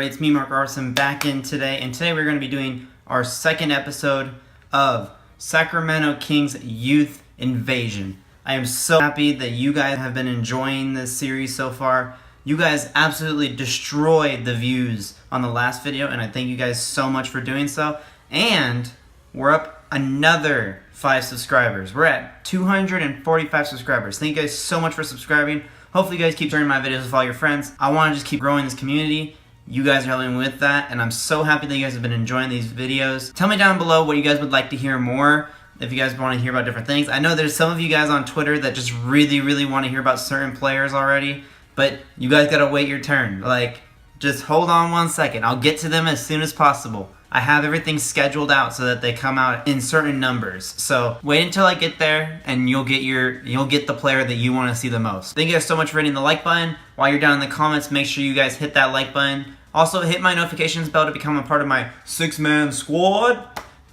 everybody, it's me, Mark Arson, back in today, and today we're going to be doing our second episode of Sacramento Kings Youth Invasion. I am so happy that you guys have been enjoying this series so far. You guys absolutely destroyed the views on the last video, and I thank you guys so much for doing so. And we're up another 5 subscribers. We're at 245 subscribers. Thank you guys so much for subscribing. Hopefully you guys keep sharing my videos with all your friends. I want to just keep growing this community. You guys are helping with that, and I'm so happy that you guys have been enjoying these videos. Tell me down below what you guys would like to hear more, if you guys want to hear about different things. I know there's some of you guys on Twitter that just really want to hear about certain players already, but you guys gotta wait your turn. Like, just hold on 1 second. I'll get to them as soon as possible. I have everything scheduled out so that they come out in certain numbers. So wait until I get there, and you'll get the player that you want to see the most. Thank you guys so much for hitting the like button. While you're down in the comments, make sure you guys hit that like button. Also, hit my notifications bell to become a part of my 6-man squad.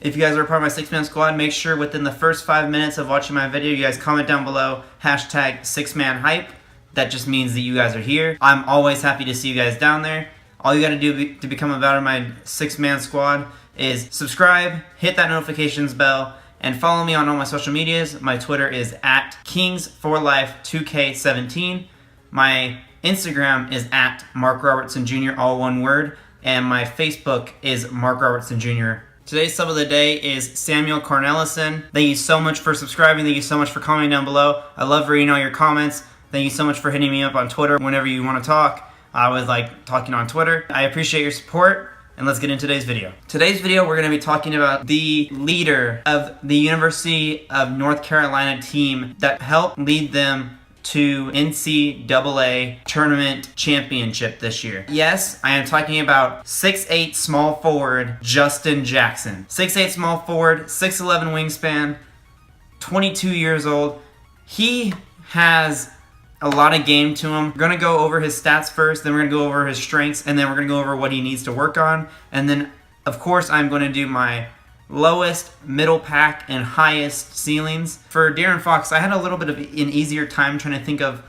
If you guys are a part of my 6-man squad, make sure within the first 5 minutes of watching my video, you guys comment down below hashtag 6-man hype. That just means that you guys are here. I'm always happy to see you guys down there. All you gotta do to become a part of my 6-man squad is subscribe, hit that notifications bell, and follow me on all my social medias. My Twitter is at Kings4Life2K17. My Instagram is at Mark Robertson Jr., all one word, and my Facebook is Mark Robertson Jr. Today's sub of the day is Samuel Cornelison. Thank you so much for subscribing. Thank you so much for commenting down below. I love reading all your comments. Thank you so much for hitting me up on Twitter whenever you want to talk. I always like talking on Twitter. I appreciate your support, and let's get into today's video. Today's video, we're going to be talking about the leader of the University of North Carolina team that helped lead them to NCAA tournament championship this year. Yes, I am talking about 6'8" small forward Justin Jackson. 6'8" small forward, 6'11" wingspan, 22 years old. He has a lot of game to him. We're going to go over his stats first, then we're going to go over his strengths, and then we're going to go over what he needs to work on. And then, of course, I'm going to do my lowest, middle pack, and highest ceilings. For De'Aaron Fox, I had a little bit of an easier time trying to think of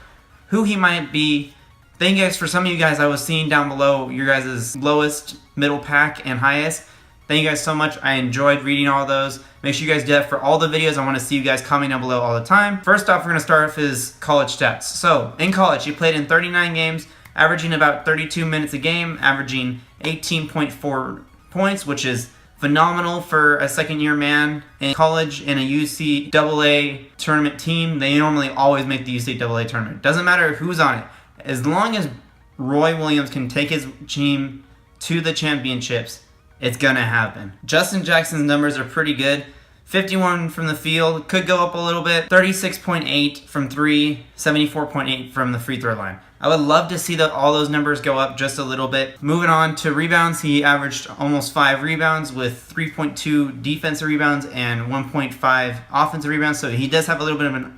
who he might be. Thank you guys. For some of you guys, I was seeing down below your guys' lowest, middle pack, and highest. Thank you guys so much. I enjoyed reading all those. Make sure you guys do that for all the videos. I want to see you guys comment down below all the time. First off, we're going to start with his college stats. So, in college, he played in 39 games, averaging about 32 minutes a game, averaging 18.4 points, which is phenomenal for a second-year man in college in a UCAA tournament team. They normally always make the UCAA tournament. Doesn't matter who's on it. As long as Roy Williams can take his team to the championships, it's gonna happen. Justin Jackson's numbers are pretty good. 51 from the field, could go up a little bit. 36.8 from 3, 74.8 from the free throw line. I would love to see all those numbers go up just a little bit. Moving on to rebounds, he averaged almost 5 rebounds with 3.2 defensive rebounds and 1.5 offensive rebounds. So he does have a little bit of an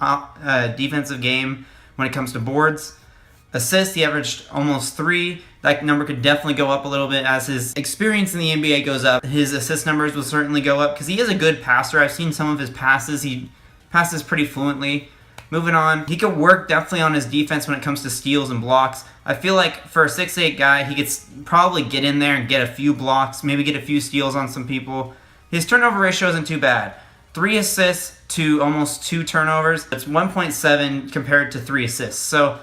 defensive game when it comes to boards. Assists, he averaged almost 3. That number could definitely go up a little bit as his experience in the NBA goes up. His assist numbers will certainly go up because he is a good passer. I've seen some of his passes. He passes pretty fluently. Moving on, he could work definitely on his defense when it comes to steals and blocks. I feel like for a 6'8" guy, he could probably get in there and get a few blocks, maybe get a few steals on some people. His turnover ratio isn't too bad. 3 assists to almost 2 turnovers. It's 1.7 compared to 3 assists. So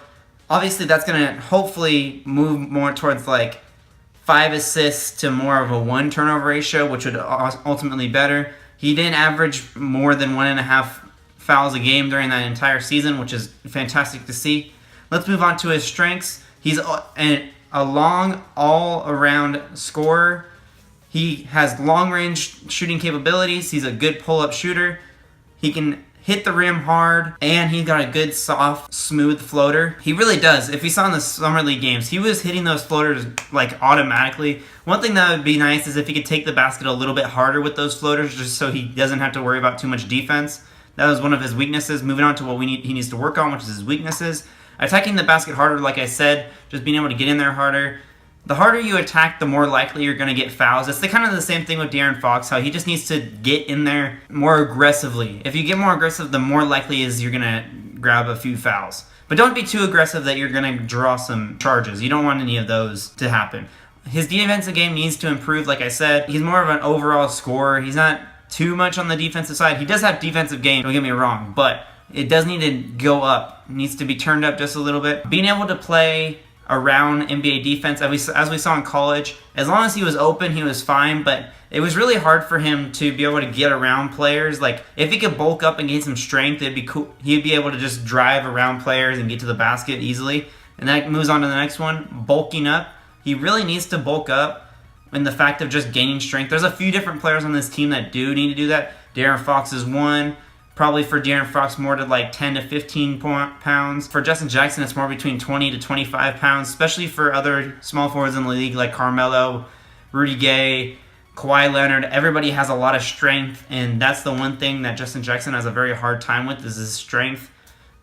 obviously, that's going to hopefully move more towards like 5 assists to more of a 1 turnover ratio, which would ultimately be better. He didn't average more than 1.5 fouls a game during that entire season, which is fantastic to see. Let's move on to his strengths. He's a long, all-around scorer. He has long-range shooting capabilities. He's a good pull-up shooter. He can hit the rim hard, and he's got a good, soft, smooth floater. He really does. If you saw in the Summer League games, he was hitting those floaters like automatically. One thing that would be nice is if he could take the basket a little bit harder with those floaters just so he doesn't have to worry about too much defense. That was one of his weaknesses. Moving on to what he needs to work on, which is his weaknesses. Attacking the basket harder, like I said, just being able to get in there harder. The harder you attack, the more likely you're going to get fouls. It's kind of the same thing with De'Aaron Fox, how he just needs to get in there more aggressively. If you get more aggressive, the more likely is you're going to grab a few fouls. But don't be too aggressive that you're going to draw some charges. You don't want any of those to happen. His defensive game needs to improve, like I said. He's more of an overall scorer. He's not too much on the defensive side. He does have defensive game, don't get me wrong, but it does need to go up. It needs to be turned up just a little bit. Being able to play around NBA defense, as we saw in college, as long as he was open, he was fine, but it was really hard for him to be able to get around players. Like, if he could bulk up and gain some strength, it'd be cool. He'd be able to just drive around players and get to the basket easily. And that moves on to the next one, bulking up. He really needs to bulk up in the fact of just gaining strength. There's a few different players on this team that do need to do that. De'Aaron Fox is one. Probably for De'Aaron Fox, more to like 10 to 15 pounds. For Justin Jackson, it's more between 20 to 25 pounds, especially for other small forwards in the league like Carmelo, Rudy Gay, Kawhi Leonard. Everybody has a lot of strength, and that's the one thing that Justin Jackson has a very hard time with is his strength.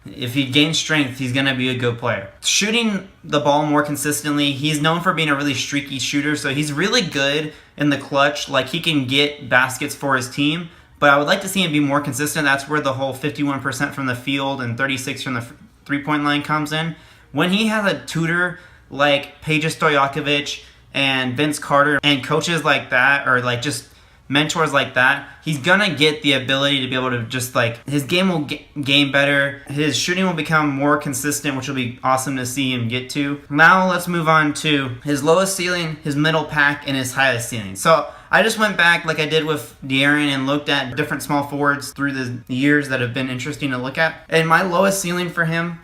If he gains strength, he's going to be a good player. Shooting the ball more consistently, he's known for being a really streaky shooter, so he's really good in the clutch. Like, he can get baskets for his team, but I would like to see him be more consistent. That's where the whole 51% from the field and 36% from the three-point line comes in. When he has a tutor like Peja Stojakovic and Vince Carter and coaches like that, or like just mentors like that, he's gonna get the ability to be able to just like, his game will gain better, his shooting will become more consistent, which will be awesome to see him get to. Now let's move on to his lowest ceiling, his middle pack, and his highest ceiling. So I just went back like I did with De'Aaron and looked at different small forwards through the years that have been interesting to look at. And my lowest ceiling for him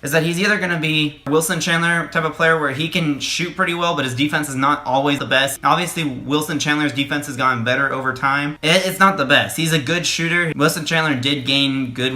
is that he's either going to be Wilson Chandler type of player where he can shoot pretty well, but his defense is not always the best. Obviously, Wilson Chandler's defense has gotten better over time. It's not the best. He's a good shooter. Wilson Chandler did gain good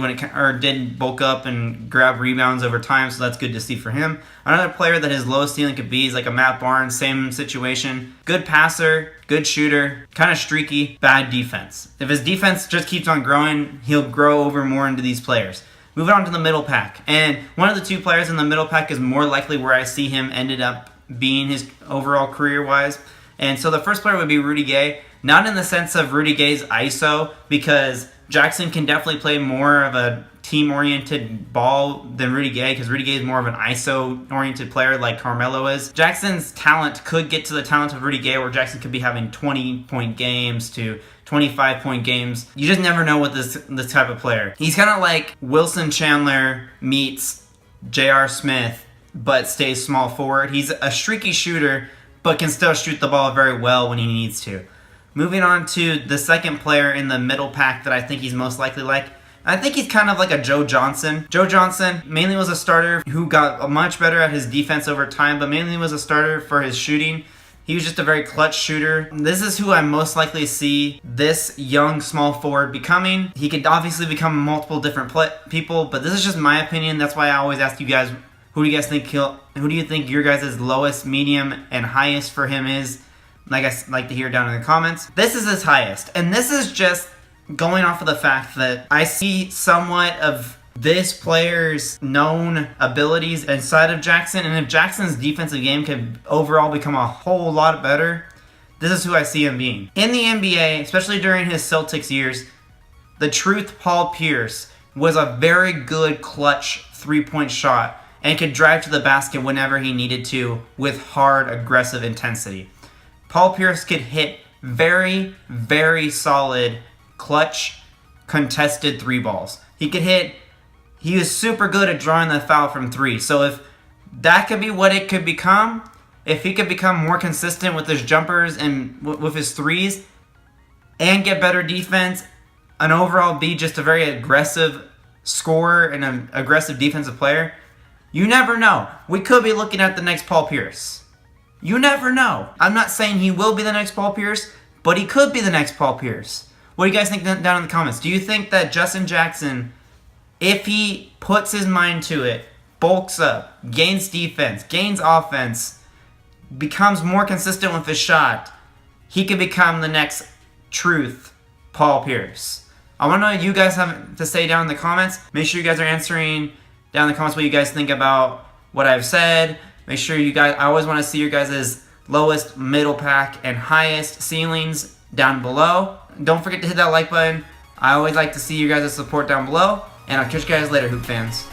did bulk up and grab rebounds over time, so that's good to see for him. Another player that his lowest ceiling could be is like a Matt Barnes, same situation. Good passer, good shooter, kind of streaky, bad defense. If his defense just keeps on growing, he'll grow over more into these players. Moving on to the middle pack. And one of the two players in the middle pack is more likely where I see him ended up being his overall career-wise. And so the first player would be Rudy Gay. Not in the sense of Rudy Gay's ISO, because Jackson can definitely play more of a team-oriented ball than Rudy Gay, because Rudy Gay is more of an ISO-oriented player like Carmelo is. Jackson's talent could get to the talent of Rudy Gay, where Jackson could be having 20-point games to 25-point games. You just never know with this type of player. He's kind of like Wilson Chandler meets J.R. Smith, but stays small forward. He's a streaky shooter, but can still shoot the ball very well when he needs to. Moving on to the second player in the middle pack that I think he's most likely like. I think he's kind of like a Joe Johnson. Joe Johnson mainly was a starter who got much better at his defense over time, but mainly was a starter for his shooting. He was just a very clutch shooter. This is who I most likely see this young small forward becoming. He could obviously become multiple different people, but this is just my opinion. That's why I always ask you guys, who do you think your guys' lowest, medium, and highest for him is? Like I like to hear down in the comments. This is his highest, and this is just going off of the fact that I see somewhat of this player's known abilities inside of Jackson, and if Jackson's defensive game could overall become a whole lot better, this is who I see him being. In the NBA, especially during his Celtics years, the truth, Paul Pierce, was a very good clutch three-point shot and could drive to the basket whenever he needed to with hard, aggressive intensity. Paul Pierce could hit very, very solid clutch contested three balls. He was super good at drawing the foul from three. So if that could be what it could become, if he could become more consistent with his jumpers and with his threes and get better defense and overall be just a very aggressive scorer and an aggressive defensive player, you never know. We could be looking at the next Paul Pierce. You never know. I'm not saying he will be the next Paul Pierce, but he could be the next Paul Pierce. What do you guys think down in the comments? Do you think that Justin Jackson, if he puts his mind to it, bulks up, gains defense, gains offense, becomes more consistent with his shot, he could become the next truth Paul Pierce? I want to know what you guys have to say down in the comments. Make sure you guys are answering down in the comments what you guys think about what I've said. Make sure you guys, I always want to see your guys' lowest, middle pack, and highest ceilings down below. Don't forget to hit that like button. I always like to see you guys' support down below. And I'll catch you guys later, Hoop fans.